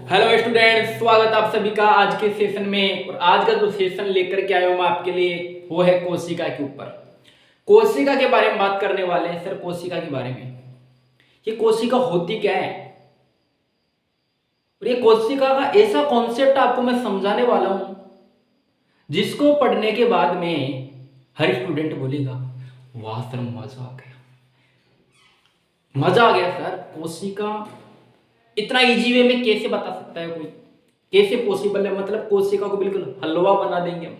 Hello students, स्वागत आप सभी का आज के सेशन में। और आज का जो सेशन लेकर के आया हूं मैं आपके लिए वो है कोशिका के ऊपर। कोशिका के बारे में बात करने वाले हैं सर। कोशिका के बारे में, ये कोशिका होती क्या है और ये कोशिका का ऐसा कॉन्सेप्ट आपको मैं समझाने वाला हूं जिसको पढ़ने के बाद में हर स्टूडेंट बोलेगा वाह सर, मजा आ गया, मजा आ गया सर। कोशिका इतना इजी वे में कैसे बता सकता है कोई? कैसे पॉसिबल है? मतलब कोशिका को बिल्कुल हलवा बना देंगे हम।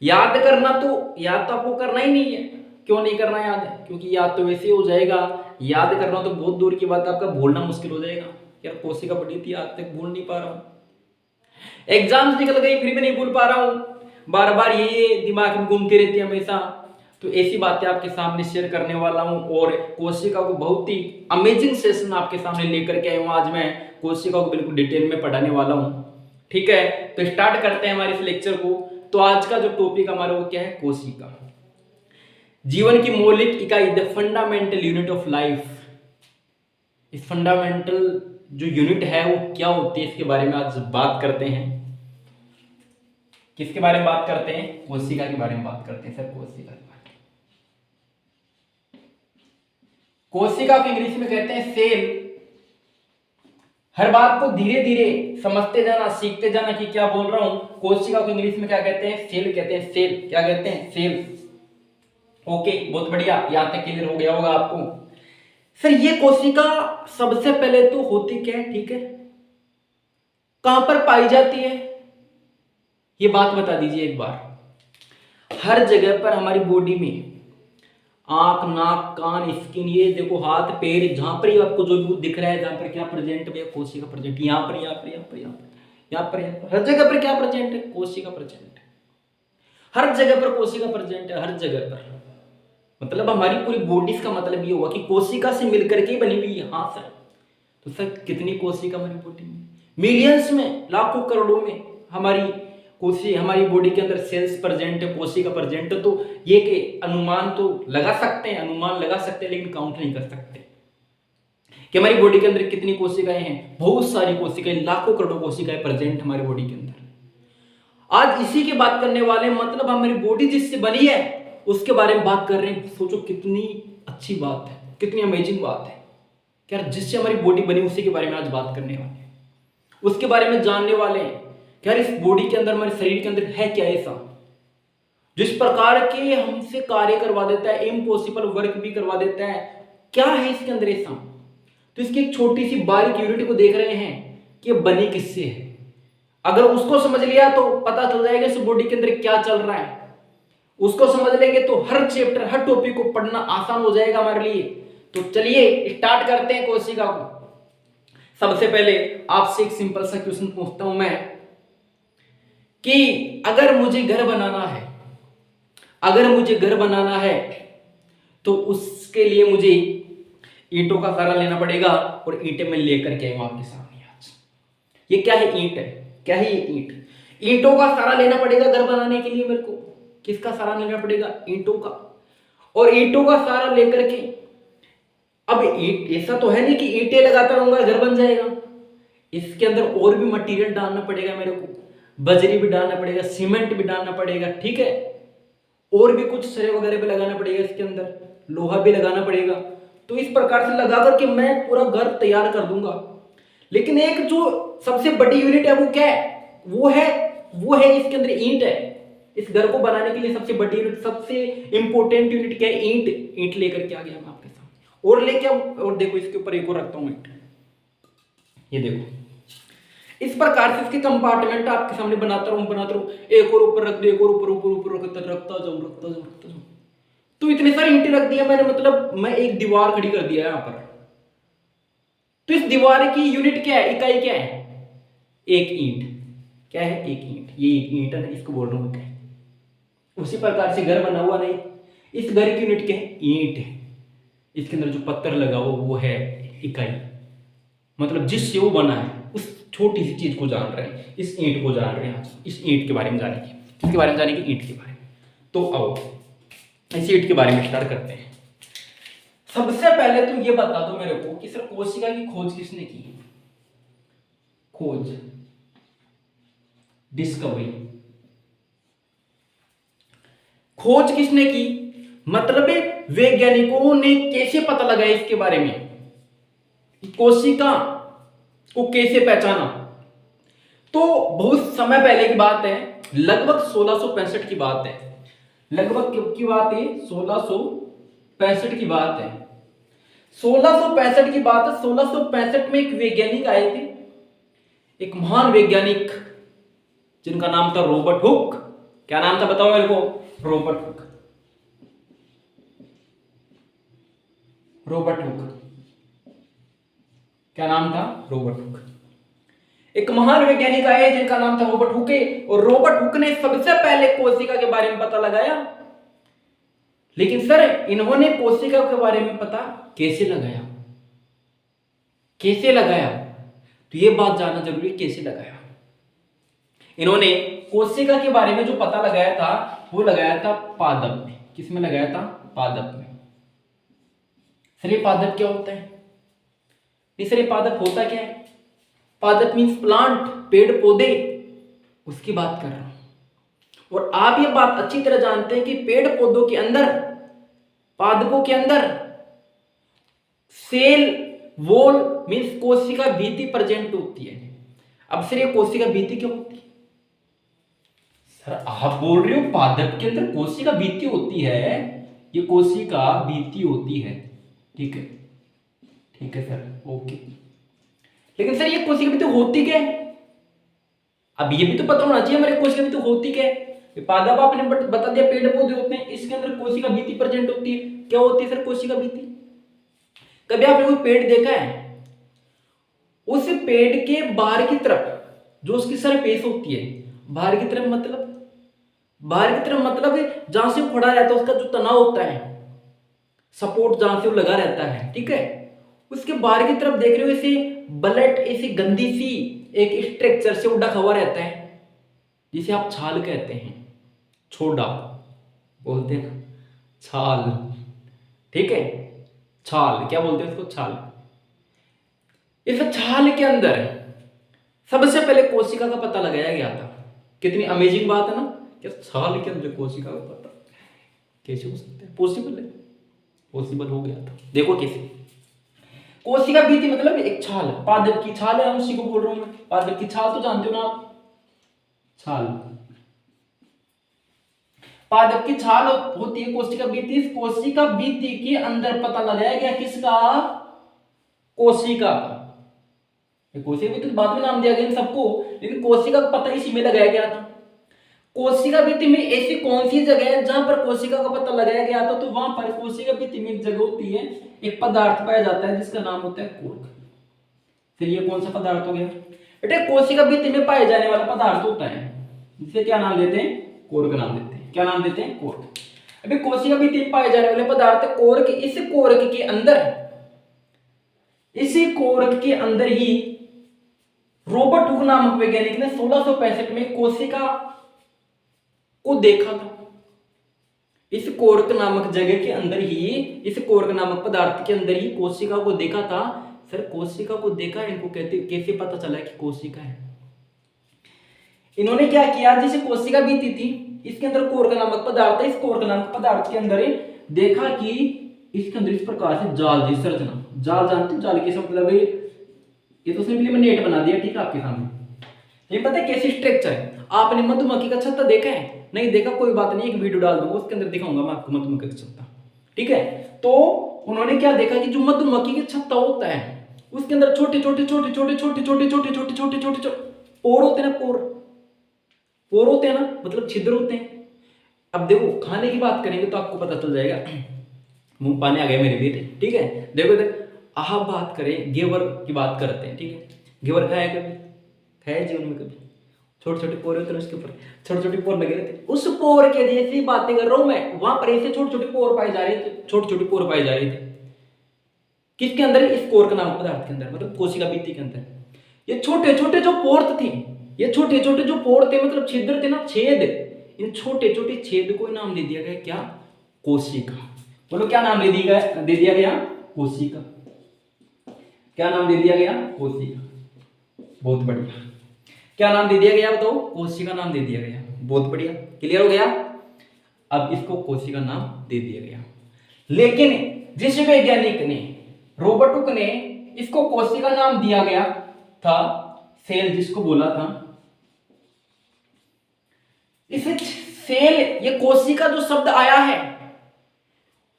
याद करना तो याद तो आपको करना ही नहीं है। क्यों नहीं करना याद है? क्योंकि याद तो वैसे हो जाएगा। याद करना तो बहुत दूर की बात है, आपका भूलना मुश्किल हो जाएगा। यार कोशिका पढ़ी थी, आज तक भूल नहीं पा रहा हूं। एग्जाम्स निकल गई फिर भी नहीं भूल पा रहा हूं। बार बार ये दिमाग में घूमती रहती है हमेशा। तो ऐसी बातें आपके सामने शेयर करने वाला हूं और कोशिका को बहुत ही अमेजिंग सेशन आपके सामने लेकर के आया हूं। आज मैं कोशिका को बिल्कुल डिटेल में पढ़ाने वाला हूं। ठीक है, तो स्टार्ट करते हैं हमारे इस लेक्चर को। तो आज का जो टॉपिक हमारा वो क्या है? कोशिका, जीवन की मौलिक इकाई, the fundamental unit of life. इस फंडामेंटल जो यूनिट है वो क्या होती है, इसके बारे में आज बात करते हैं। किसके बारे में बात करते हैं? कोशिका के बारे में बात करते हैं सर। कोशिका के बारे में, कोशिका को इंग्लिश में कहते हैं सेल। हर बात को धीरे धीरे समझते जाना, सीखते जाना कि क्या बोल रहा हूं। कोशिका को इंग्लिश में क्या कहते हैं? सेल कहते हैं। सेल क्या कहते हैं? सेल। ओके, बहुत बढ़िया, यहां तक क्लियर हो गया होगा आपको। सर ये कोशिका सबसे पहले तो होती क्या है? ठीक है, कहां पर पाई जाती है ये बात बता दीजिए एक बार। हर जगह पर हमारी बॉडी में, आंख, नाक, कान, स्किन, ये देखो हाथ पैर, जहां पर ही आपको जो भी दिख रहा है, जहां पर क्या प्रेजेंट है? कोशिका प्रेजेंट। यहाँ पर, यहाँ पर, यहाँ पर, यहाँ पर, यहाँ पर, यहाँ पर, हर जगह पर क्या प्रेजेंट है? कोशिका प्रेजेंट है। हर जगह पर कोशिका प्रेजेंट है, हर जगह पर। मतलब हमारी पूरी बॉडी का मतलब ये हुआ कि कोशिका से मिलकर के बनी हुई है। हाँ सर, तो सर कितनी कोशिका हमारी बॉडी में? मिलियंस में, लाखों करोड़ों में हमारी बॉडी के अंदर सेल्स प्रेजेंट है, कोशिका प्रेजेंट है। तो ये के अनुमान तो लगा सकते हैं, अनुमान लगा सकते हैं, लेकिन काउंट नहीं कर सकते कि हमारी बॉडी के अंदर कितनी कोशिकाएं हैं। बहुत सारी कोशिकाएं, लाखों करोड़ों कोशिकाएं प्रेजेंट हमारी बॉडी के अंदर। आज इसी की बात करने वाले, मतलब हमारी बॉडी जिससे बनी है उसके बारे में बात कर रहे हैं। सोचो कितनी अच्छी बात है, कितनी अमेजिंग बात है। क्या जिससे हमारी बॉडी बनी उसी के बारे में आज बात करने वाले हैं, उसके बारे में जानने वाले हैं। क्या इस बॉडी के अंदर, हमारे शरीर के अंदर है क्या ऐसा जिस प्रकार के हमसे कार्य करवा देता है, इम्पॉसिबल वर्क भी करवा देता है? क्या है इसके अंदर ऐसा? तो इसकी एक छोटी सी बारीक यूनिट को देख रहे हैं कि बनी किससे है। अगर उसको समझ लिया तो पता चल जाएगा इस बॉडी के अंदर क्या चल रहा है। उसको समझ लेंगे तो हर चैप्टर, हर टॉपिक को पढ़ना आसान हो जाएगा हमारे लिए। तो चलिए स्टार्ट करते हैं कोशिका को। सबसे पहले आपसे एक सिंपल सा क्वेश्चन पूछता हूं मैं कि अगर मुझे घर बनाना है, अगर मुझे घर बनाना है तो उसके लिए मुझे ईंटों का सहारा लेना पड़ेगा। और ईंटें मैं लेकर के आऊंगा आपके सामने आज। ये क्या है? ईंट है। क्या है ये? ईंट। ईंटों का सहारा लेना पड़ेगा घर बनाने के लिए मेरे को। किसका सहारा लेना पड़ेगा? ईंटों का। और ईंटों का सहारा लेकर के, अब ईंट ऐसा तो है नहीं कि ईंटें लगाता रहूंगा घर बन जाएगा। इसके अंदर और भी मटेरियल डालना पड़ेगा मेरे को। बजरी भी डालना पड़ेगा, सीमेंट भी डालना पड़ेगा, ठीक है। और भी कुछ सरे वगैरह भी लगाना पड़ेगा इसके अंदर, लोहा भी लगाना पड़ेगा। तो इस प्रकार से लगा करके मैं पूरा घर तैयार कर दूंगा। लेकिन एक जो सबसे बड़ी यूनिट है वो क्या है? वो है इसके अंदर ईंट है। इस घर को बनाने के लिए सबसे बड़ी यूनिट, सबसे इंपॉर्टेंट यूनिट क्या है? ईंट। ईंट लेकर के आ गया मैं आपके सामने। और लेके आओ, और देखो इसके ऊपर एक और रखता हूं ईंट। ये देखो, इस प्रकार से इसके कंपार्टमेंट आपके सामने बनाता रहूं। एक और ऊपर रख दो, एक और ऊपर रखता जाऊं। तो इतने सारे ईंटें रख दिया मैंने, मतलब मैं एक दीवार खड़ी कर दिया यहां पर। तो इस दीवार की यूनिट क्या है? इकाई क्या है? एक ईंट। क्या है? एक ईंट। ये ईंट है ना, इसको बोल रहा हूं मैं। उसी प्रकार से घर बना हुआ नहीं, इस घर की यूनिट क्या है? ईंट है। इसके अंदर जो पत्थर लगा हुआ वो है इकाई। मतलब जिससे वो बना है उस छोटी सी चीज को जान रहे हैं, इस ईंट को जान रहे हैं आज। इस ईंट के बारे में जानेंगे। किसके बारे में जानेंगे? ईंट के बारे में। तो आओ इस ईंट के बारे में स्टार्ट करते हैं। सबसे पहले तुम ये बता दो मेरे को कि सर कोशिका की खोज किसने की? खोज, डिस्कवरी। खोज किसने की, मतलब वैज्ञानिकों ने कैसे पता लगाया इसके बारे में, कोशिका को कैसे पहचाना। तो बहुत समय पहले की बात है, लगभग 1665 की बात है, लगभग कब की बात है, 1665 की बात है। 1665 की बात है। 1665 में एक वैज्ञानिक आए थे, एक महान वैज्ञानिक जिनका नाम था रॉबर्ट हुक। क्या नाम था बताओ मेरे को, रॉबर्ट हुक। रॉबर्ट हुक, क्या नाम था, रॉबर्ट हुक। एक महान वैज्ञानिक आए जिनका नाम था रॉबर्ट हुक, और रॉबर्ट हुक ने सबसे पहले कोशिका के बारे में पता लगाया। लेकिन सर इन्होंने कोशिका के बारे में पता कैसे लगाया, कैसे लगाया, तो ये बात जानना जरूरी है, कैसे लगाया। इन्होंने कोशिका के बारे में जो पता लगाया था वो लगाया था पादप में। किसमें लगाया था, पादप में। सर ये पादप क्या होता है, सर ये पादप होता क्या है, पादप मीन्स प्लांट, पेड़ पौधे, उसकी बात कर रहा हूं। और आप ये बात अच्छी तरह जानते हैं कि पेड़ पौधों के अंदर, पादपों के अंदर सेल वॉल मीन्स कोशिका भित्ति प्रेजेंट होती है। अब सर ये कोशिका भित्ति क्यों होती है, सर आप बोल रहे हो पादप के अंदर कोशिका भित्ति होती है, ये कोशिका भित्ति होती है, ठीक है, ठीक है सर, ओके। लेकिन सर ये कोशिका भित्ति होती क्या है, अब ये भी तो पता होना चाहिए हमारे कोशिका भित्ति होती क्या है। पादप आपने बता दिया पेड़ पौधे होते हैं, इसके अंदर कोशिका भित्ति प्रेजेंट होती है। क्या होती है सर कोशिका भित्ति, कभी आपने कोई पेड़ देखा है, उस पेड़ के बाहर की तरफ जो उसकी सरफेस होती है, बाहर की तरफ मतलब, बाहर की तरफ मतलब जहां से खड़ा रहता है, उसका जो तनाव होता है, सपोर्ट जहां से वो लगा रहता है, ठीक है, उसके बाहर की तरफ देख रहे हो ऐसे ब्लड, ऐसी गंदी सी एक स्ट्रक्चर से वो ढका हुआ रहता है, जिसे आप छाल कहते हैं, छोड़ा बोलते हैं, छाल, ठीक है, छाल क्या बोलते हैं उसको, छाल। इस छाल के अंदर सबसे पहले कोशिका का पता लगाया गया था। कितनी अमेजिंग बात है ना, कि छाल के अंदर कोशिका का पता कैसे हो सकता है, पॉसिबल है, पॉसिबल हो गया था। देखो कैसे, कोशिका भित्ति मतलब एक छाल, पादप की छाल है, उसी को बोल रहा हूं मैं, पादप की छाल तो जानते हो ना आप, छाल, पादप की छाल होती है कोशिका भित्ति। इस कोशिका भित्ति के अंदर पता लगाया गया किसका, कोशिका का। कोशिका भित्ति तो बाद में नाम दिया गया इन सबको, लेकिन कोशिका का पता इसी में लगाया गया था। कोशिका भित्ति में ऐसी कौन सी जगह है जहां पर कोशिका का पता लगाया गया था, तो वहां पर कोशिका भित्ति में एक जगह होती है, एक पदार्थ पाया जाता है जिसका नाम होता है कोर्क। फिर ये कौन सा पदार्थ हो गया बेटे, कोशिका भित्ति में पाए जाने वाला पदार्थ होता है, जिसे क्या नाम देते हैं, कोर्क नाम देते हैं। क्या नाम देते हैं, कोर्क। अभी कोशिका भित्ति में पाए जाने वाले पदार्थ कोर्क। इस कोर्क के अंदर, इसी कोर्क के अंदर ही रॉबर्ट हुक नामक वैज्ञानिक ने 1665 में कोशिका को देखा था। इस कोर्क नामक जगह के अंदर ही, इस कोर्क नामक पदार्थ के अंदर ही कोशिका को देखा था। सर कोशिका को देखा, इनको कहते कैसे पता चला कि कोशिका है, इन्होंने क्या किया, जैसे कोशिका भित्ति थी, इसके अंदर कोर्क नामक पदार्थ है, इस कोर्क नामक पदार्थ के अंदर देखा कि इसके अंदर इस प्रकार से जाल जी संरचना, जाल जानते हो, जाल के मतलब ये तो सिंपली मैं नेट बना दिया, ठीक है, आपके सामने। ये पता है कैसी स्ट्रक्चर है, आपने मधुमक्खी का छत्ता देखा है, नहीं देखा कोई बात नहीं, एक वीडियो डाल दूंगा उसके अंदर दिखाऊंगा मैं आपको मधुमक्खी का छत्ता, ठीक है। तो उन्होंने क्या देखा कि जो मधुमक्खी का छत्ता होता है उसके अंदर छोटे छोटे छोटे छोटे छोटे छोटे छोटे छोटे छोटे छोटे छोटे पोर होते हैं ना, पोर, पोर होते हैं ना, मतलब छिद्र होते हैं। अब देखो खाने की बात करेंगे तो आपको पता चल जाएगा, मुंह पानी आ गया मेरे बेटे, ठीक है। देखो देख, आप बात करें घेवर की बात करते हैं, ठीक है, घेवर खाया कभी, खाया जीवन में कभी, छोटे छोटे पोर होते हैं उसके ऊपर, छोटे छोटे पोर लगे रहते, उस पोर के जैसी बातें कर रहा हूं मैं, वहां पर ऐसे छोटे छोटे पोर पाए जा रहे थे, छोटे छोटे पोर पाए जा रहे थे, किसके अंदर, इस कोर्क नामक पदार्थ के अंदर, मतलब कोशिका भित्ति के अंदर। ये छोटे छोटे जो पोर थे, ये छोटे छोटे जो पोर थे मतलब छिद्र थे ना, छेद, इन छोटे छोटे छेद को नाम दे दिया गया क्या, कोशिका। बोलो क्या नाम दे दिया गया, कोशिका। क्या नाम दे दिया गया, कोशिका। बहुत बढ़िया। क्या नाम दे दिया गया बताओ? कोशिका नाम दे दिया गया। बहुत बढ़िया, क्लियर हो गया। अब इसको कोशिका नाम दे दिया गया, लेकिन जिस वैज्ञानिक ने, रॉबर्ट हुक ने इसको कोशिका नाम दिया गया था, सेल जिसको बोला था, इस सेल, ये कोशिका जो शब्द आया है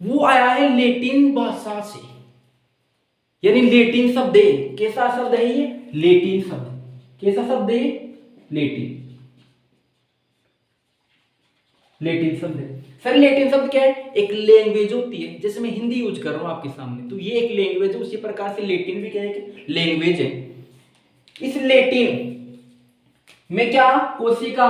वो आया है लेटिन भाषा से, यानी लेटिन शब्द है। कैसा शब्द है ये? लेटिन शब्द। कैसा शब्द है? लेटिन। लेटिन शब्द है सर। लेटिन शब्द क्या है? एक लैंग्वेज होती है, जैसे मैं हिंदी यूज कर रहा हूं आपके सामने, तो ये एक लैंग्वेज है, उसी प्रकार से लेटिन भी क्या है? एक लैंग्वेज है। इस लेटिन में क्या कोशिका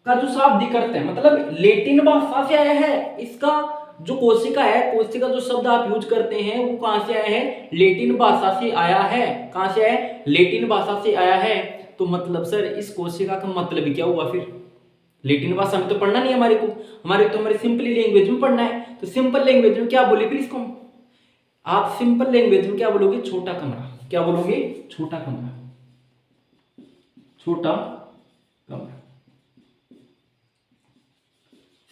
का जो शाब्दिक अर्थ है, मतलब लेटिन भाषा से आया है। इसका जो कोशिका है, कोशिका जो शब्द आप यूज करते हैं वो कहां से आया है? लेटिन भाषा से आया है। कहां से आया है? लेटिन भाषा से आया है। तो मतलब सर इस कोशिका का मतलब क्या हुआ फिर? लेटिन भाषा में तो पढ़ना नहीं हमारे को, हमारी सिंपली लैंग्वेज में पढ़ना है। तो सिंपल लैंग्वेज में क्या बोले फिर इसको? आप सिंपल लैंग्वेज में क्या बोलोगे? छोटा कमरा। क्या बोलोगे? छोटा कमरा। छोटा कमरा।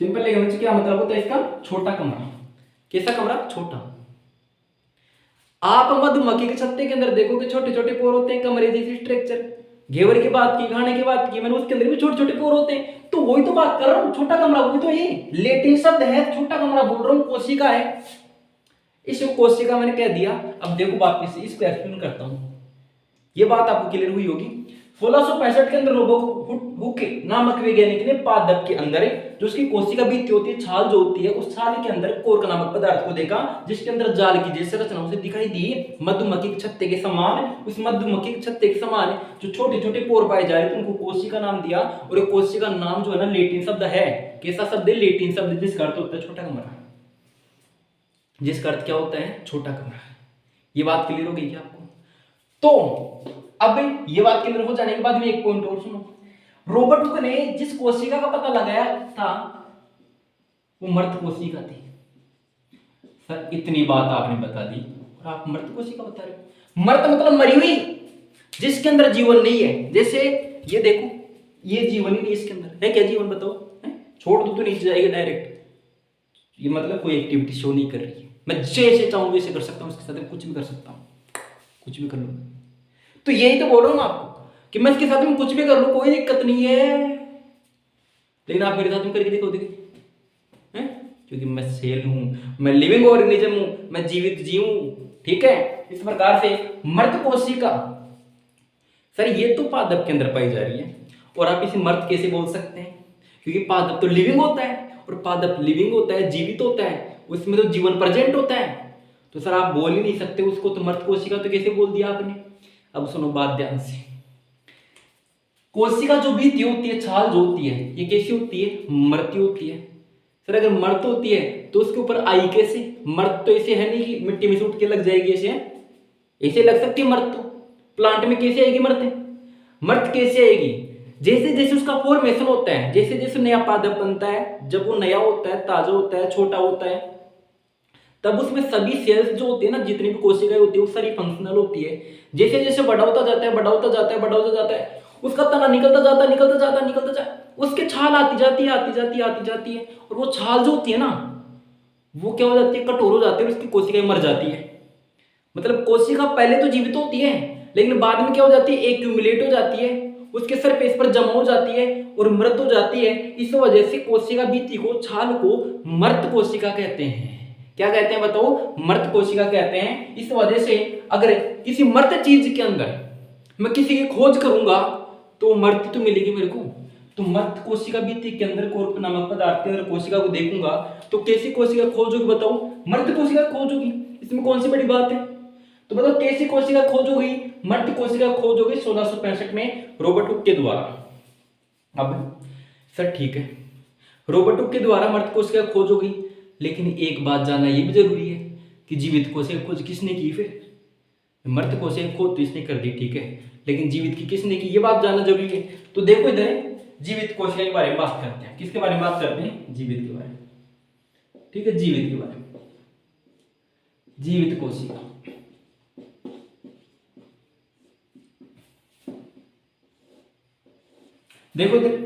सिंपल लैंग्वेज क्या मतलब होता है इसका? छोटा कमरा। कैसा कमरा? छोटा। आप मधुमक्खी के छत्ते के अंदर देखोगे छोटे छोटे पोर होते हैं, कमरे जैसे स्ट्रक्चर। घेवर की बात की, खाने की बात की मैंने, उसके अंदर भी छोटे छोटे पोर होते हैं। तो वही तो बात कर रहा हूं, छोटा कमरा। वही तो ये लेटिन शब्द है, छोटा कमरा बोल रहा हूं, कोशिका है। इस कोशिका मैंने कह दिया। अब देखो वापस इसको एक्सप्लेन करता हूं, ये बात आपको क्लियर हुई होगी। 1665 के अंदर रॉबर्ट हुक नामक वैज्ञानिक ने पादप के अंदर जो उसकी कोशिका भित्ति होती है, छाल जो होती है, उस छाल के अंदर कोर्क नामक पदार्थ को देखा, जिसके अंदर जाल की जैसे रचना उसे दिखाई दी, मधुमक्खी के छत्ते के समान। उस मधुमक्खी के छत्ते के समान जो छोटे छोटे पोर पाए जा रहे थे, उनको कोशिका नाम दिया। और ये कोशिका नाम जो है ना, लेटिन शब्द है। कैसा शब्द है? लेटिन शब्द, जिसका अर्थ होता है छोटा कमरा। जिसका अर्थ क्या होता है? छोटा कमरा। ये बात क्लियर हो गई क्या आपको? तो अब ये बात क्लियर हो जाने के बाद में एक पॉइंट और सुनो। रॉबर्ट हुक ने जिस कोशिका का पता लगाया था वो मृत कोशिका थी। सर इतनी बात आपने बता दी और आप मृत कोशिका बता रहे हो? मृत मतलब मरी हुई, जिसके अंदर जीवन नहीं है। जैसे ये देखो, ये जीवन ही नहीं इसके अंदर है। क्या जीवन बताओ? छोड़ दो तो नीचे जाएगा डायरेक्ट। ये मतलब कोई एक्टिविटी शो नहीं कर रही है। मैं जैसे चाहूं वैसे कर सकता हूं, इसके साथ कुछ भी कर सकता हूं, कुछ भी कर लूंगा। तो यही तो बोल रहा हूं आपको कि मैं इसके साथ में कुछ भी कर लूं, कोई दिक्कत नहीं है। लेकिन आप मेरे साथ में करके देखो, हैं? क्योंकि मैं सेल हूं, मैं लिविंग ऑर्गेनिज्म हूं, मैं जीवित जीव हूं। ठीक है? इस प्रकार से मृत कोशिका, सर ये तो पादप के अंदर पाई जा रही है, और आप इसे मृत कैसे बोल सकते हैं? क्योंकि पादप तो लिविंग होता है, और पादप लिविंग होता है, जीवित होता है, उसमें तो जीवन प्रेजेंट होता है। तो सर आप बोल ही नहीं सकते उसको, तो मृत कोशिका तो कैसे बोल दिया आपने? अब सुनो बात ध्यान से। कोशिका जो भित्ति होती है, छाल जो होती है, ये कैसी होती है? मृत होती है। सर अगर मृत होती है तो उसके ऊपर आई कैसे? मृत तो ऐसे है नहीं कि मिट्टी में से उठ के लग जाएगी, ऐसे ऐसे लग सकती है मृत। तो प्लांट में कैसे आएगी मृत? मृत कैसे आएगी? जैसे जैसे उसका फॉर्मेशन होता है, जैसे जैसे नया पादप बनता है, जब वो नया होता है, ताजा होता है, छोटा होता है, तब उसमें सभी सेल्स जो होती है ना, जितनी भी कोशिकाएं होती है, वो सारी फंक्शनल होती है। जैसे जैसे बड़ा होता जाता है, बड़ा होता जाता है, बड़ा होता जाता है, उसका तना निकलता जाता है, निकलता जाता है, निकलता जाता है, उसके छाल आती जाती है, आती जाती है, आती जाती है, और वो छाल जो होती है ना, वो क्या हो जाती है? कठोर हो जाती है, और उसकी कोशिकाएं मर जाती है। मतलब कोशिका पहले तो जीवित होती है, लेकिन बाद में क्या हो जाती है? एक्यूमुलेट हो जाती है, उसके सरफेस पर जमा हो जाती है और मृत हो जाती है। इस वजह से कोशिका भित्ति को, छाल को मृत कोशिका कहते हैं। क्या कहते हैं बताओ? मृत कोशिका कहते हैं। इस वजह से अगर किसी मृत चीज के अंदर मैं किसी की खोज करूंगा तो मृत तो मिलेगी मेरे को। तो मृत कोशिका भित्ति के अंदर कोर्क नामक पदार्थ के अंदर कोशिका को देखूंगा तो कैसी कोशिका खोज होगी बताओ? मृत कोशिका खोज होगी। इसमें कौन सी बड़ी बात है? तो बताओ कैसी कोशिका खोज हो गई? मृत कोशिका खोज हो गई 1665 में रॉबर्ट हुक के द्वारा। अब सर ठीक है, रॉबर्ट हुक के द्वारा मृत कोशिका खोज हो गई, लेकिन एक बात जानना ये भी जरूरी है कि जीवित कोशिका खोज किसने की? फिर मृत कोशिका खोज तो इसने कर दी, ठीक है, लेकिन जीवित की किसने की? ये बात जानना जरूरी है। तो देखो इधर जीवित कोशिका के बारे में बात करते हैं। किसके बारे में बात करते हैं? जीवित के बारे में। ठीक है, जीवित के बारे में। जीवित कोशिका, देखो इधर,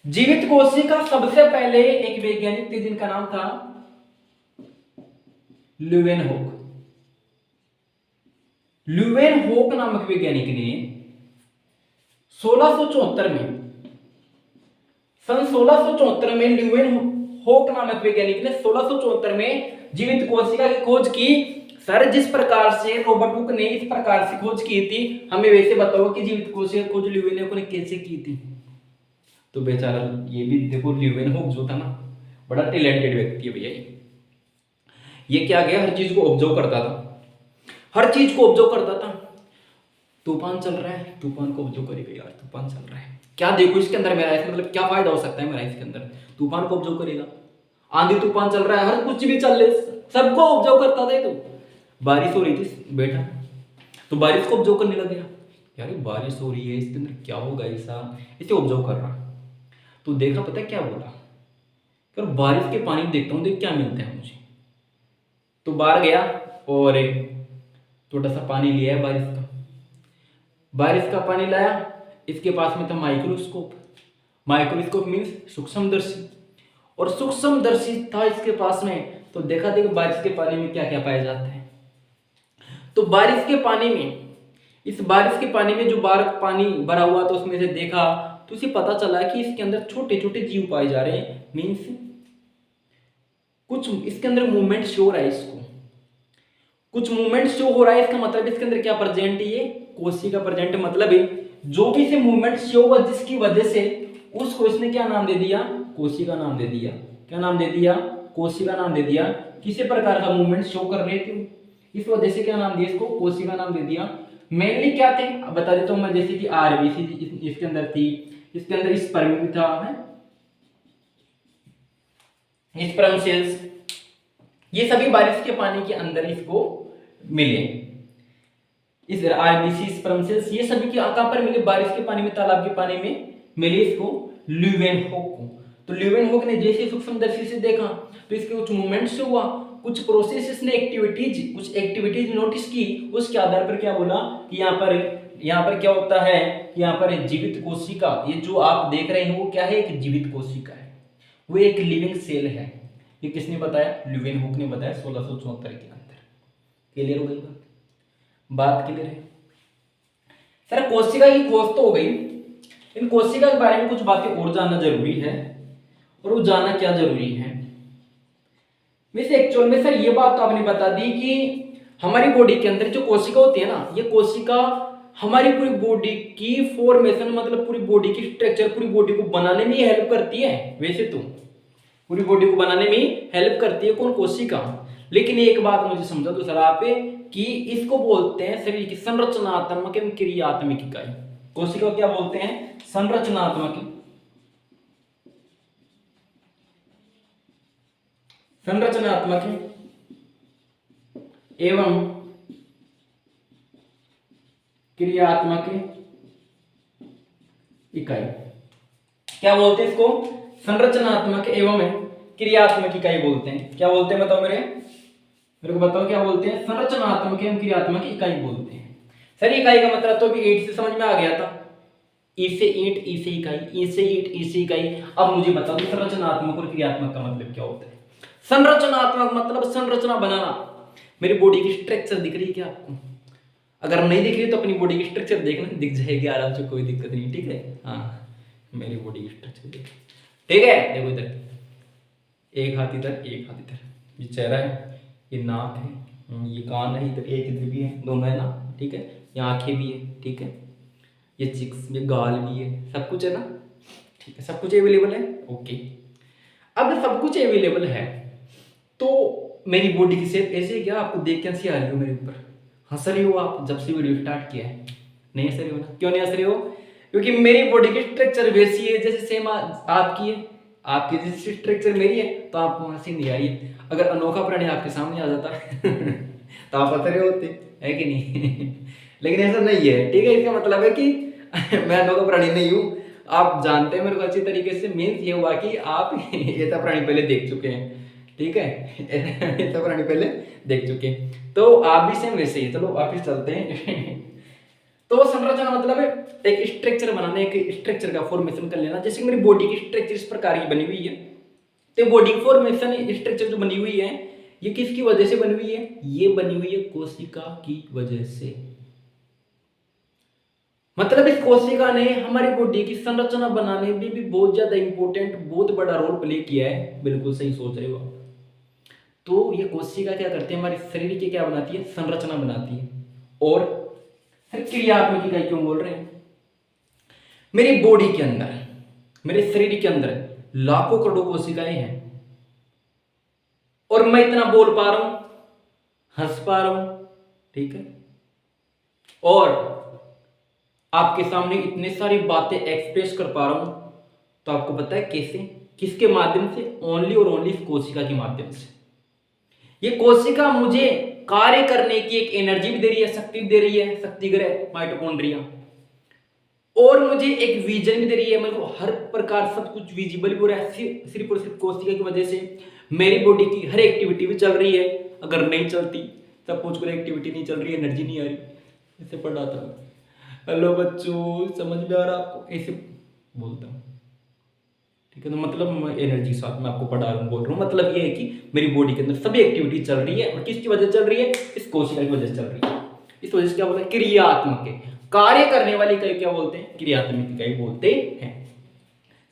जीवित कोशिका सबसे पहले एक वैज्ञानिक थे जिनका नाम था ल्यूवेनहोक। ल्यूवेनहोक नामक वैज्ञानिक ने 1674 में, सन 1674 में ल्यूवेनहोक नामक वैज्ञानिक ने 1674 में जीवित कोशिका की खोज की। सर जिस प्रकार से रॉबर्ट हुक ने इस प्रकार से खोज की थी, हमें वैसे बताओ कि जीवित कोशिका की खोज ल्यूवेनहोक ने कैसे की थी। तो बेचारा ये भी देखो, ल्यूवेनहोक जो था ना, बड़ा टैलेंटेड व्यक्ति है भैया। ये क्या गया, हर चीज को ऑब्जर्व करता था, हर चीज को ऑब्जर्व करता था। तूफान चल रहा है, तूफान को ऑब्जर्व करेगा यार, तूफान चल रहा है, क्या देखो इसके अंदर मेरा, इसका मतलब क्या फायदा हो सकता है मेरा इसके अंदर, तूफान को ऑब्जर्व करेगा। आंधी तूफान चल रहा है, हर कुछ भी चल रहा है, सबको ऑब्जर्व करता था। तो बारिश हो रही थी बैठा, तो बारिश को ऑब्जर्व करने लग गया, यार बारिश हो रही है, इसके अंदर क्या होगा ऐसा, इसे ऑब्जर्व कर रहा। तो देखा, पता है क्या बोला, यार बारिश के पानी में देखता हूँ देख क्या मिलता है मुझे। तो बाहर गया और थोड़ा सा पानी लिया है बारिश का, बारिश का पानी लाया, इसके पास में था माइक्रोस्कोप। माइक्रोस्कोप मीन्स सूक्ष्मदर्शी, और सूक्ष्मदर्शी था इसके पास में। तो देखा देखो बारिश के पानी में क्या क्या पाया जाता है। तो बारिश के पानी में, इस बारिश के पानी में जो बाहर पानी भरा हुआ था उसमें से देखा तो उसे पता चला कि इसके अंदर छोटे छोटे जीव पाए जा रहे हैं। मीन्स कुछ इसके अंदर मूवमेंट शो हो रहा है, इसको कुछ मूवमेंट शो हो रहा है, इसका मतलब इसके अंदर क्या प्रेजेंट है, ये कोशिका प्रेजेंट। मतलब है जो भी इसे मूवमेंट शो हुआ जिसकी वजह से उसको इसने क्या नाम दे दिया, कोशिका नाम दे दिया। क्या नाम दे दिया, कोशिका नाम दे दिया। किसी प्रकार का मूवमेंट शो कर रहे थे, इस वजह से क्या नाम दिया इसको, कोशिका नाम दे दिया। मेनली क्या थे बता देता हूं मैं, जैसे कि आरबीसी इसके अंदर थी, इसके अंदर स्पर्म भी था, स्पर्म सेल्स, ये सभी बारिश के पानी के अंदर इसको मिले। इस आरबीसी स्पर्म सेल्स ये सभी के कहां पर मिले, बारिश के पानी में, तालाब के पानी में मिले इसको ल्यूवेनहोक को। तो ल्यूवेनहोक ने जैसे सूक्ष्मदर्शी से देखा तो इसके कुछ मूवमेंट से हुआ, कुछ प्रोसेसेस ने कुछ एक्टिविटीज नोटिस की, उसके आधार पर क्या बोला कि यहाँ पर क्या होता है, यहाँ पर जीवित कोशिका, ये जो आप देख रहे हैं वो क्या है, एक जीवित कोशिका है, वो एक लिविंग सेल है। ये किसने बताया, ल्यूवेनहोक ने बताया 1674 के अंदर। क्लियर हो गई बात क्लियर है। सर कोशिका की खोज तो हो गई, इन कोशिका के बारे में कुछ बातें और जानना जरूरी है, और वो जानना क्या जरूरी है वैसे एक्चुअल में। सर ये बात तो आपने बता दी कि हमारी बॉडी के अंदर जो कोशिका होती है ना, ये कोशिका हमारी पूरी बॉडी की फॉर्मेशन, मतलब पूरी बॉडी की स्ट्रक्चर, पूरी बॉडी को बनाने में हेल्प करती है। वैसे तो पूरी बॉडी को बनाने में हेल्प करती है कौन, कोशिका। लेकिन एक बात मुझे समझा दो सर आप, कि इसको बोलते हैं शरीर की संरचनात्मक एवं क्रियात्मक इकाई। कोशिका क्या बोलते हैं, संरचनात्मक एवं क्रियात्मक इकाई। क्या बोलते हैं इसको, संरचनात्मक एवं क्रियात्मक इकाई बोलते हैं। क्या बोलते हैं बताओ मेरे को बताओ, क्या बोलते हैं, संरचनात्मक एवं क्रियात्मक इकाई बोलते हैं। सर इकाई का मतलब तो अभी ईंट से समझ में आ गया था, ईंट से ईंट, ईंट से इकाई, ईंट से ईंट, ईंट से इकाई। अब मुझे बता दो संरचनात्मक और क्रियात्मक का मतलब क्या होता है। संरचनात्मक मतलब संरचना बनाना, मेरी बॉडी की स्ट्रक्चर दिख रही है क्या आपको, अगर नहीं दिख रही तो अपनी बॉडी की स्ट्रक्चर देखना, दिख जाएगी आराम से, कोई दिक्कत नहीं, ठीक है। हाँ मेरी बॉडी की स्ट्रक्चर देख, ठीक है। देखो इधर एक हाथ इधर, एक हाथ इधर, ये चेहरा है, ये नाक है, ये कान है, इधर एक इधर भी है, दोनों है ना, ठीक है। ये आंखें भी है, ठीक है, ये चिक्स, ये गाल भी है, सब कुछ है ना, ठीक है, सब कुछ अवेलेबल है, ओके। अब सब कुछ अवेलेबल है तो मेरी बॉडी की शेप ऐसे क्या आपको देख के हंसी आ रही हो मेरे ऊपर, हंस रही हो आप जब से वीडियो स्टार्ट किया है, नहीं हंस रही हो ना, क्यों नहीं हंस रही हो, क्योंकि मेरी बॉडी की स्ट्रक्चर वैसी है जैसे सेम आपकी है, आपकी जैसी स्ट्रक्चर मेरी है, तो आपको हंसी नहीं आई। अगर अनोखा प्राणी आपके सामने आ जाता तो आप हंस रहे होते, है कि नहीं लेकिन ऐसा नहीं है, ठीक है। इसका मतलब है कि मैं अनोखा प्राणी नहीं हूँ, आप जानते हैं मेरे को अच्छी तरीके से। मीन्स ये हुआ कि आप ऐसा प्राणी पहले देख चुके हैं, ठीक है, ऐसा प्राणी पहले देख चुके हैं, तो आप भी सेम वैसे ही। चलो वापिस चलते हैं तो संरचना मतलब एक स्ट्रक्चर बनाना, एक स्ट्रक्चर का फॉर्मेशन कर लेना। जैसे कि मेरी बॉडी की स्ट्रक्चर इस प्रकार की बनी हुई है, तो बॉडी फॉर्मेशन स्ट्रक्चर जो बनी हुई है ये किसकी वजह से बनी हुई है? ये बनी हुई है कोशिका की वजह से। मतलब इस कोशिका ने हमारी बॉडी की संरचना बनाने में भी बहुत ज्यादा इंपॉर्टेंट, बहुत बड़ा रोल प्ले किया है। बिल्कुल सही सोच रहे हो आप। तो ये कोशिका क्या करती है? हमारे शरीर की क्या बनाती है? संरचना बनाती है। और क्रियात्मक इकाई क्यों बोल रहे हैं? मेरी बॉडी के अंदर, मेरे शरीर के अंदर लाखों करोड़ों कोशिकाएं हैं, और मैं इतना बोल पा रहा हूं, हंस पा रहा हूं, ठीक है, और आपके सामने इतनी सारी बातें एक्सप्रेस कर पा रहा हूं। तो आपको पता है कैसे? किसके माध्यम से? ओनली और ओनली इस कोशिका के माध्यम से। ये कोशिका मुझे कार्य करने की एक एनर्जी भी दे रही है, शक्ति भी दे रही है, शक्ति ग्रह माइटोकॉन्ड्रिया, और मुझे एक विजन भी दे रही है। मेरे को हर प्रकार सब कुछ विजिबल भी हो रहा है सिर्फ और सिर्फ कोशिका की वजह से। मेरी बॉडी की हर एक्टिविटी भी चल रही है। अगर नहीं चलती, सपोज कोई एक्टिविटी नहीं चल रही, एनर्जी नहीं आ रही, ऐसे पढ़ा था। हेलो बच्चों, समझ में आ रहा आपको? ऐसे बोलता हूँ, ठीक है। तो मतलब मैं एनर्जी के साथ में आपको पढ़ा रहा हूँ, बोल रहा हूँ। मतलब ये है कि मेरी बॉडी के अंदर सभी एक्टिविटी चल रही है, और किसकी वजह चल रही है? इस कोशिका की वजह से चल रही है। इस वजह से क्या बोलते हैं? क्रियात्मक है। कार्य करने वाली इकाई क्या बोलते हैं? क्रियात्मक इकाई बोलते हैं।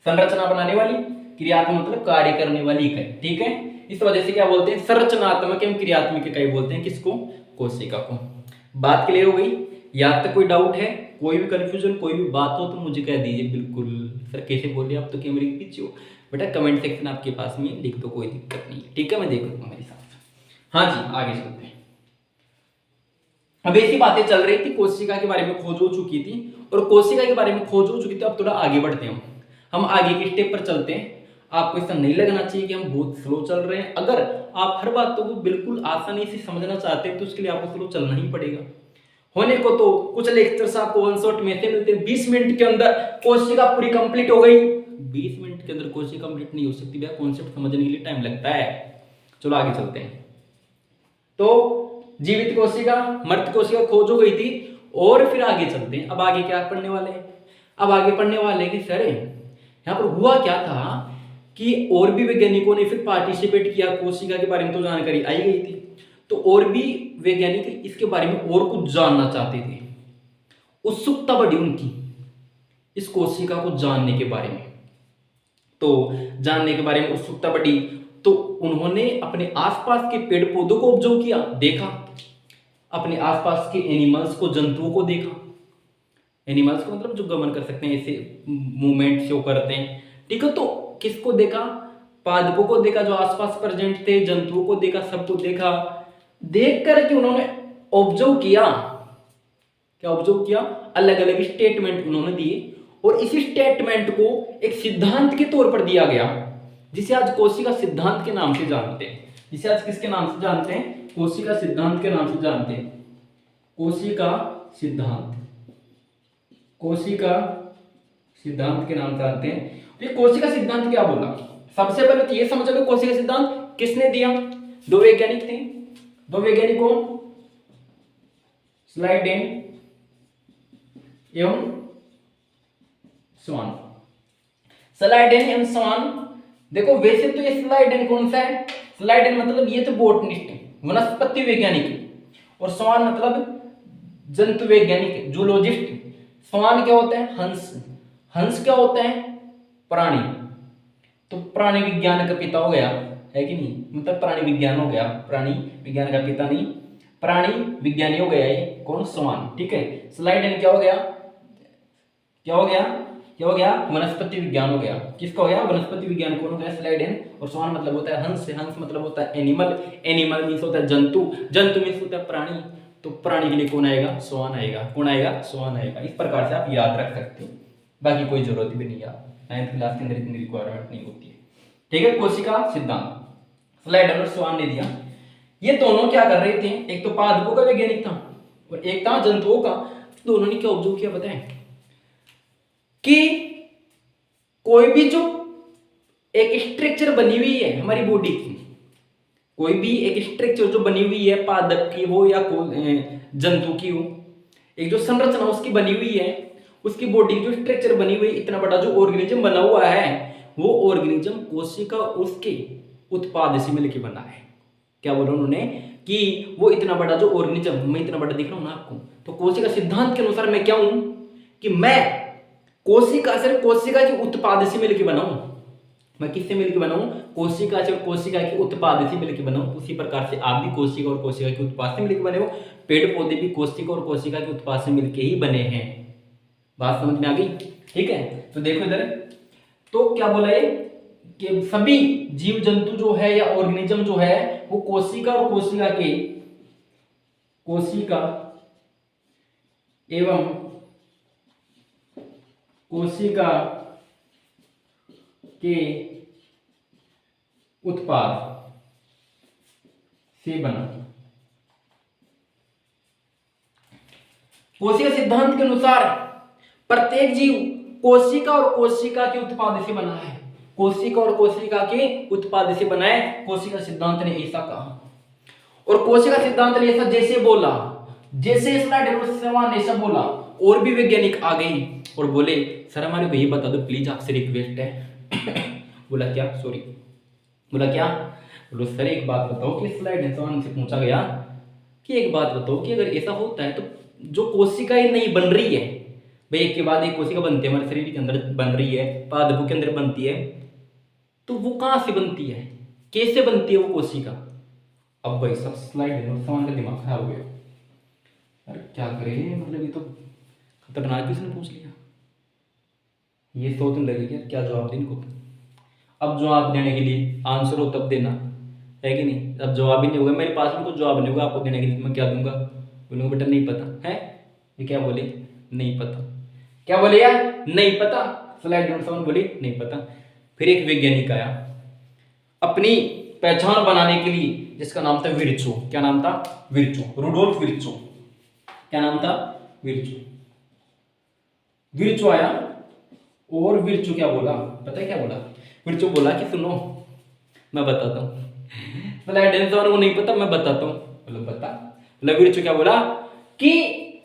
संरचना बनाने वाली, क्रियात्मक मतलब कार्य करने वाली इकाई, ठीक है। इस वजह से क्या बोलते हैं? संरचनात्मक एवं क्रियात्मक इकाई बोलते हैं किसको? कोशिका को। बात क्लियर हो गई? यहाँ तक कोई डाउट है? कोई भी कंफ्यूजन, कोई भी बात हो तो मुझे कह दीजिए। बिल्कुल सर कैसे बोले आप, तो कैमरे के पीछे हो बेटा, कमेंट सेक्शन आपके पास में लिख दो, कोई दिक्कत नहीं, ठीक है। मैं देख लूंगा मेरे हिसाब से। हाँ जी, आगे चलते हैं। अब ऐसी बातें चल रही थी, कोशिका के बारे में खोज हो चुकी थी, और कोशिका के बारे में खोज हो चुकी थी। अब थोड़ा आगे बढ़ते हैं, हम आगे के स्टेप पर चलते हैं। आपको ऐसा नहीं लगना चाहिए कि हम बहुत स्लो चल रहे हैं। अगर आप हर बातों को बिल्कुल आसानी से समझना चाहते हैं तो उसके लिए आपको स्लो चलना ही पड़ेगा। होने को तो कुछ लेक्चर्स आपको वन शॉट में से मिलते हैं, 20 मिनट के अंदर कोशिका पूरी कंप्लीट हो गई। 20 मिनट के अंदर कोशिका कंप्लीट नहीं हो सकती भैया, कॉन्सेप्ट समझने के लिए टाइम लगता है। चलो आगे चलते हैं। तो जीवित कोशिका, मृत कोशिका खोज हो गई थी, और फिर आगे चलते हैं। अब आगे क्या पढ़ने वाले हैं? अब आगे पढ़ने वाले कि सर यहाँ पर हुआ क्या था कि और भी वैज्ञानिकों ने फिर पार्टिसिपेट किया। कोशिका के बारे में तो जानकारी आई गई थी, तो और भी वैज्ञानिक इसके बारे में और कुछ जानना चाहते थे। उत्सुकता बढ़ी उनकी इस कोशिका को जानने के बारे में। तो जानने के बारे में उत्सुकता बढ़ी, तो उन्होंने अपने आसपास के पेड़ पौधों को ऑब्जर्व किया, देखा, अपने आसपास के एनिमल्स को, जंतुओं को देखा। एनिमल्स को मतलब जो गमन कर सकते हैं, ऐसे मूवमेंट शो करते हैं, ठीक है। तो किसको देखा? पादपों को देखा जो आसपास प्रेजेंट थे, जंतुओं को देखा, सबको देखा। देख करके उन्होंने ऑब्जर्व किया। क्या ऑब्जर्व किया? अलग अलग स्टेटमेंट उन्होंने दिए, और इसी स्टेटमेंट को एक सिद्धांत के तौर पर दिया गया, जिसे आज कोशिका सिद्धांत के नाम से जानते हैं। जिसे आज किसके नाम से जानते हैं? कोशिका सिद्धांत के नाम से जानते हैं। कोशिका सिद्धांत, कोशिका सिद्धांत के नाम जानते हैं। तो ये कोशिका सिद्धांत क्या बोला? सबसे पहले तो ये समझ लो कोशिका सिद्धांत किसने दिया? दो वैज्ञानिक थे। दो वैज्ञानिकों, स्लाइडेन एवं स्वान। स्लाइडेन एवं स्वान। देखो वैसे तो ये स्लाइडेन कौन सा है? स्लाइडेन मतलब ये तो बोटनिस्ट है, वनस्पति वैज्ञानिक, और स्वान मतलब जंतु वैज्ञानिक, जूलॉजिस्ट। स्वान क्या होता है? हंस। हंस क्या होता है? प्राणी। तो प्राणी विज्ञान का पिता हो गया, है कि नहीं? मतलब प्राणी विज्ञान हो गया, प्राणी विज्ञान का पिता नहीं, प्राणी विज्ञानी हो गया ये कौन? स्वान, ठीक है। स्लाइडेन क्या हो गया? क्या हो गया? क्या हो गया? वनस्पति विज्ञान हो गया। किसका हो गया? वनस्पति विज्ञान कौन हो गया? स्लाइडेन। और स्वान मतलब होता है हंस। हंस मतलब होता है एनिमल। एनिमल मीन्स होता है जंतु। जंतु मीन्स होता है प्राणी। तो प्राणी के लिए कौन आएगा? स्वान आएगा। कौन आएगा? स्वान आएगा। इस प्रकार से आप याद रख सकते हो, बाकी कोई जरूरत भी नहीं यार, 9th क्लास के अंदर इतनी रिक्वायरमेंट नहीं होती है, ठीक है। कोशिका सिद्धांत स्लाइडन और स्वान ने दिया। ये दोनों क्या कर रहे थे? एक तो पादपों का वैज्ञानिक था और एक था जंतुओं का। दोनों ने क्या ऑब्जर्व किया बताएं? कि कोई भी जो एक स्ट्रक्चर बनी हुई है हमारी बॉडी की, कोई भी एक स्ट्रक्चर जो बनी हुई है पादप की हो या जंतु की हो, एक जो संरचना उसकी बनी हुई है, उसकी बॉडी जो स्ट्रक्चर बनी हुई, इतना बड़ा जो ऑर्गेनिज्म बना हुआ है, वो ऑर्गेनिज्म कोशिका उसके उत्पाद से मिलकर बना है। क्या बोला उन्होंने कि वो इतना बड़ा जो ऑर्गेनिज्म, मैं इतना बड़ा दिख रहा हूं ना आपको, तो कोशिका सिद्धांत के अनुसार मैं क्या हूं कि मैं कोशिका से कोशिका के उत्पाद से मिलकर बना हूं। मैं किससे मिलकर बना हूं? कोशिका से और कोशिका के उत्पाद से मिलकर बना हूं। उसी प्रकार से आप भी कोशिका और कोशिका के उत्पाद से मिलकर बने हो, पेड़ पौधे भी कोशिका और कोशिका के उत्पाद से मिलकर ही बने हैं। बात समझ में आ गई? ठीक है, तो देखो इधर, तो क्या बोला ये कि सभी जीव जंतु जो है या ऑर्गेनिज्म जो है वो कोशिका और कोशिका के, कोशिका एवं कोशिका के उत्पाद से बना। कोशिका सिद्धांत के अनुसार प्रत्येक जीव कोशिका और कोशिका के उत्पाद से बना है। कोशिका और कोशिका के उत्पाद से बना है, कोशिका सिद्धांत ने ऐसा कहा। और कोशिका सिद्धांत ने ऐसा जैसे बोला, जैसे ने ऐसा बोला, और भी वैज्ञानिक आ गई और बोले सर हमारे को ये बता दो प्लीज, आपसे रिक्वेस्ट है। बोला क्या? सॉरी, बोला क्या? बोलो सर एक बात बताओ कि स्लाइड से पूछा गया कि एक बात बताओ कि अगर ऐसा होता है तो जो कोशिकाएं नहीं बन रही है, भाई एक के बाद एक कोशिका बनती है, हमारे शरीर के अंदर बन रही है, पादपों के अंदर बनती है, तो वो कहां से बनती है, कैसे बनती है वो कोशिका? अब भाई सब स्लाइड का दिमाग खराब हो गया। अरे क्या करें, मतलब ये तो खतरनाक किसने पूछ लिया। ये सोचने लगे कि क्या जवाब देने को। अब जवाब देने के लिए आंसर हो तब देना, है कि नहीं? अब जवाब ही नहीं होगा, मेरे पास में कुछ जवाब नहीं होगा आपको देने के लिए, मैं क्या दूंगा? बोलूंगा बेटा नहीं पता है। ये क्या बोले? नहीं पता। क्या बोले यार? नहीं पता। स्लाइड बोली नहीं पता। फिर एक वैज्ञानिक आया अपनी पहचान बनाने के लिए, जिसका नाम था विर्चो। क्या नाम था? Virchow, Rudolf Virchow. क्या नाम था? विर्चो। विर्चो आया और विर्चो क्या बोला पता है? क्या बोला? विर्चो बोला कि सुनो मैं बताता हूँ। को नहीं पता, मैं बताता हूँ। बोलो बता। बोला विर्चो क्या बोला कि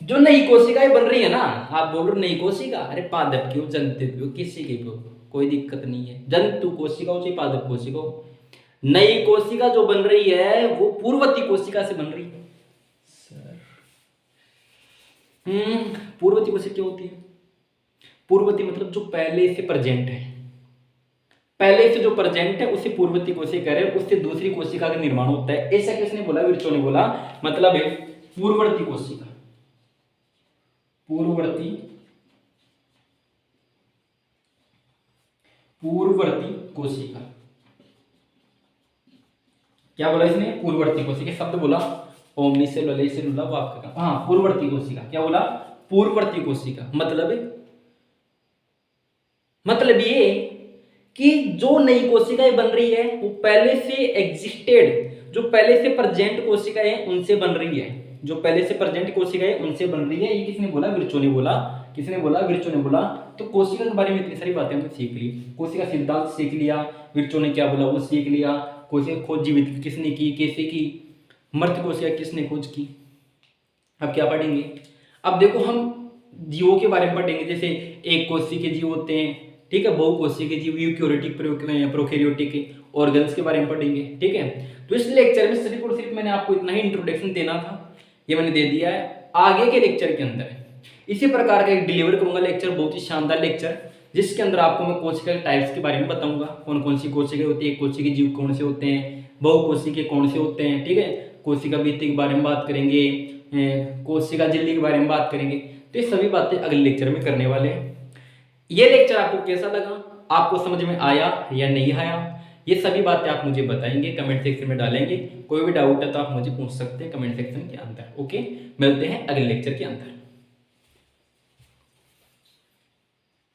जो नई कोशिकाएं बन रही है ना, आप बोल रहे हो नई कोशिका, अरे पादप की हो, जंतु की हो, किसी की हो, कोई दिक्कत नहीं है। जंतु कोशिका हो चाहे पादप कोशिका हो, नई कोशिका जो बन रही है वो पूर्ववर्ती कोशिका से बन रही है। पूर्ववर्ती कोशिका क्या होती है? पूर्ववर्ती मतलब जो पहले से प्रेजेंट है, पहले से जो प्रेजेंट है उसे पूर्ववर्ती कोशिका कह रहे हैं, उससे दूसरी कोशिका का निर्माण होता है। ऐसा किसने बोला? विर्चो ने बोला। मतलब है पूर्ववर्ती कोशिका, पूर्ववर्ती कोशिका। क्या बोला इसने? पूर्ववर्ती कोशिका शब्द बोला, ओमनी सेलुलर सेलुलर वो आपका काम। हाँ, पूर्ववर्ती कोशिका। क्या बोला? पूर्ववर्ती कोशिका। मतलब ये कि जो नई कोशिकाएं बन रही है वो पहले से एग्जिस्टेड, जो पहले से प्रेजेंट कोशिकाएं हैं उनसे बन रही है, जो पहले से प्रेजेंट कोशिकाएं उनसे बन रही है। ये किसने बोला? विर्चो ने बोला। किसने बोला? विर्चो ने बोला। तो कोशिका के बारे में इतनी सारी बातें हमने सीख ली, कोशिका सिद्धांत सीख लिया, विर्चो ने क्या बोला वो सीख लिया, कोशिका खोज जीवित किसने की, कैसे की, मृत कोशिका किसने खोज की। अब क्या पढ़ेंगे? अब देखो हम जीवों के बारे में पढ़ेंगे, जैसे एक कोशिकीय जीव होते हैं, ठीक है, बहुकोशिकीय जीव, यूकैरियोटिक, प्रोकैरियोटिक ऑर्गन्स के बारे में पढ़ेंगे। ठीक है, तो इस लेक्चर में सिर्फ और सिर्फ मैंने आपको इतना ही इंट्रोडक्शन देना था, ये मैंने दे दिया है। आगे के लेक्चर के अंदर इसी प्रकार का एक डिलीवर करूंगा लेक्चर, बहुत ही शानदार लेक्चर, जिसके अंदर आपको मैं कोशिका टाइप्स के बारे में बताऊंगा, कौन कौन सी कोशिका होती है, कोशिकीय जीव कौन से होते हैं, बहुकोशिकीय कौन से होते हैं। ठीक है, कोशिका भित्ति के बारे में बात करेंगे, कोशिका झिल्ली के बारे में बात करेंगे। तो ये सभी बातें अगले लेक्चर में करने वाले हैं। ये लेक्चर आपको कैसा लगा, आपको समझ में आया या नहीं आया, ये सभी बातें आप मुझे बताएंगे, कमेंट सेक्शन में डालेंगे। कोई भी डाउट है तो आप मुझे पूछ सकते हैं कमेंट सेक्शन के अंदर। ओके, मिलते हैं अगले लेक्चर के अंदर।